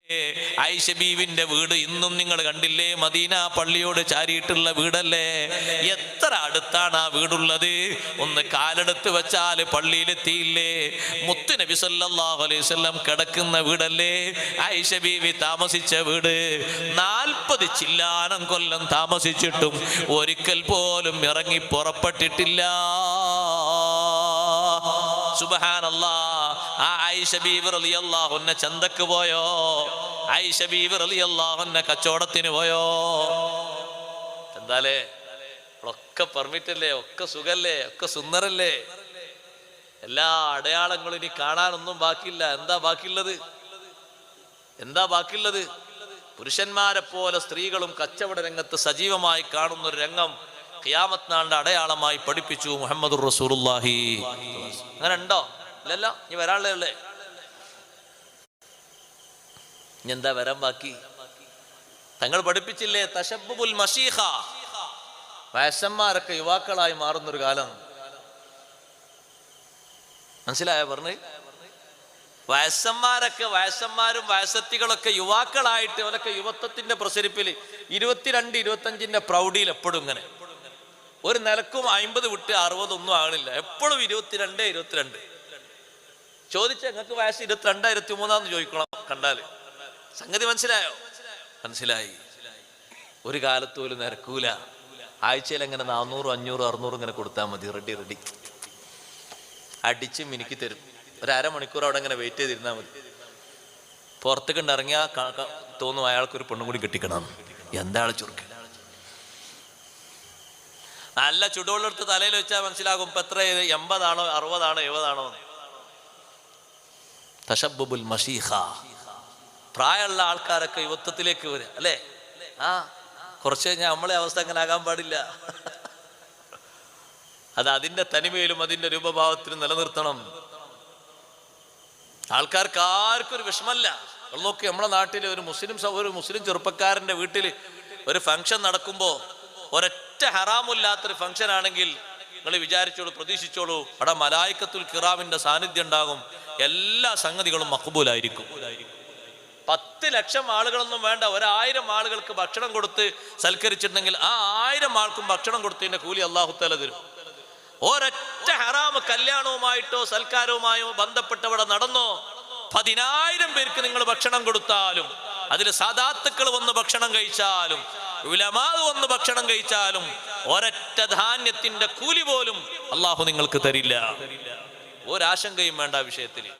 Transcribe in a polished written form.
ആയിഷ ബീവിന്റെ വീട് ഇന്നും നിങ്ങൾ കണ്ടില്ലേ? മദീന പള്ളിയോട് ചാരിയിട്ടുള്ള വീടല്ലേ? എത്ര അടുത്താണ് ആ വീടുള്ളത്? ഒന്ന് കാലെടുത്ത് വെച്ചാൽ പള്ളിയിലെത്തിയില്ലേ? മുത്ത് നബി സല്ലല്ലാഹു അലൈഹി വസല്ലം കിടക്കുന്ന വീടല്ലേ ആയിഷ ബീവി താമസിച്ച വീട്? 40 ചില്ലാനം കൊല്ലം താമസിച്ചിട്ടും ഒരിക്കൽ പോലും ഇറങ്ങി പുറപ്പെട്ടിട്ടില്ല. സുബ്ഹാനല്ലാഹ്. ആ ആയിഷ ബീവി റളിയല്ലാഹു അൻഹ ചന്തക്ക് പോയോ? ആയിഷ ബീവി റളിയല്ലാഹു അൻഹ കച്ചവടത്തിന് പോയോ? എന്താലേ, ഒക്കെ പെർമിറ്റ് അല്ലേ, ഒക്കെ സുഖല്ലേ, ഒക്കെ സുന്ദരല്ലേ? എല്ലാ അടയാളങ്ങളും ഇനി കാണാനൊന്നും ബാക്കിയില്ല. എന്താ ബാക്കിയുള്ളത്? എന്താ ബാക്കിയുള്ളത്? പുരുഷന്മാരെ പോലെ സ്ത്രീകളും കച്ചവട രംഗത്ത് സജീവമായി കാണുന്ന ഒരു രംഗം ഖിയാമത്ത് നാളിന്റെ അടയാളമായി പഠിപ്പിച്ചു മുഹമ്മദുർ റസൂലുള്ളാഹി. അങ്ങനെ ഉണ്ടോ? ഇല്ലല്ലോ. ഇനി വരാനുള്ളതല്ലേ. ഇനി എന്താ വരാൻ ബാക്കി? തങ്ങൾ പഠിപ്പിച്ചില്ലേ തശബ്ബുൽ മശീഖ, വയസ്സന്മാരൊക്കെ യുവാക്കളായി മാറുന്നൊരു കാലം. മനസ്സിലായോ പറഞ്ഞ്? വയസ്സന്മാരും വയസ്സത്തികളൊക്കെ യുവാക്കളായിട്ട് അവരൊക്കെ യുവത്വത്തിന്റെ പ്രസരിപ്പിൽ 22-25 പ്രൗഢിയിൽ എപ്പോഴും ഇങ്ങനെ ഒരു നിലക്കും 50 വിട്ട് 60 ഒന്നും ആകണില്ല. എപ്പോഴും 22. ചോദിച്ച നിങ്ങൾക്ക് വയസ്സ് 22, 23 ചോദിക്കണം കണ്ടാല്. സംഗതി മനസ്സിലായോ? മനസ്സിലായി. ഒരു കാലത്ത് പോലും നിരക്കൂല. ആഴ്ചയിൽ എങ്ങനെ 400, 500, 600 ഇങ്ങനെ കൊടുത്താൽ മതി. റെഡി അടിച്ച് മിനുക്കി തരും. ഒരു അരമണിക്കൂർ അവിടെ ഇങ്ങനെ വെയിറ്റ് ചെയ്തിരുന്നാൽ മതി. പുറത്തേക്ക് ഇറങ്ങിയാൽ തോന്നും അയാൾക്കൊരു പെണ്ണും കൂടി കെട്ടിക്കണം. എന്താണ് ചുരുക്ക്? നല്ല ചുടുവെള്ളെടുത്ത് തലയിൽ വെച്ചാൽ മനസ്സിലാകും ഇപ്പൊ എത്ര, 80 ആണോ 60 ആണോ 70 ആണോ. തശബ്ബുൽ മശീഖ. പ്രായമുള്ള ആൾക്കാരൊക്കെ യുവത്വത്തിലേക്ക് വരിക അല്ലേ? കുറച്ച് കഴിഞ്ഞാൽ നമ്മളെ അവസ്ഥ അങ്ങനെ ആകാൻ പാടില്ല. അത് അതിന്റെ തനിമയിലും അതിന്റെ രൂപഭാവത്തിലും നിലനിർത്തണം. ആൾക്കാർക്ക് ആർക്കും ഒരു വിഷമല്ല. നോക്കി, നമ്മളെ നാട്ടിൽ ഒരു മുസ്ലിം ചെറുപ്പക്കാരന്റെ വീട്ടിൽ ഒരു ഫംഗ്ഷൻ നടക്കുമ്പോ ഒരൊറ്റ ഹറാമില്ലാത്തൊരു ഫംഗ്ഷൻ ആണെങ്കിൽ നിങ്ങൾ വിചാരിച്ചോളൂ, പ്രതീക്ഷിച്ചോളൂ, അവിടെ മലായിക്കത്തുൽ കിറാമിന്റെ സാന്നിധ്യം ഉണ്ടാകും. എല്ലാ സംഗതികളും മഖ്ബൂലായിരിക്കും. 10 ലക്ഷം ആളുകളൊന്നും വേണ്ട, 1000 ആളുകൾക്ക് ഭക്ഷണം കൊടുത്ത് സൽക്കരിച്ചിട്ടുണ്ടെങ്കിൽ ആ 1000 ആൾക്കും ഭക്ഷണം കൊടുത്തതിന്റെ കൂലി അല്ലാഹു തആല തരും. ഒരൊറ്റ ഹറാമ് കല്യാണവുമായിട്ടോ സൽക്കാരവുമായോ ബന്ധപ്പെട്ടവിടെ നടന്നോ, 10,000 പേർക്ക് നിങ്ങൾ ഭക്ഷണം കൊടുത്താലും, അതിൽ സാദാത്തുക്കൾ വന്ന് ഭക്ഷണം കഴിച്ചാലും, ഉലമാ വന്ന് ഭക്ഷണം കഴിച്ചാലും, ഒരൊറ്റ ധാന്യത്തിന്റെ കൂലി പോലും അള്ളാഹു നിങ്ങൾക്ക് തരില്ല. ഒരാശങ്കയും വേണ്ട വിഷയത്തിൽ.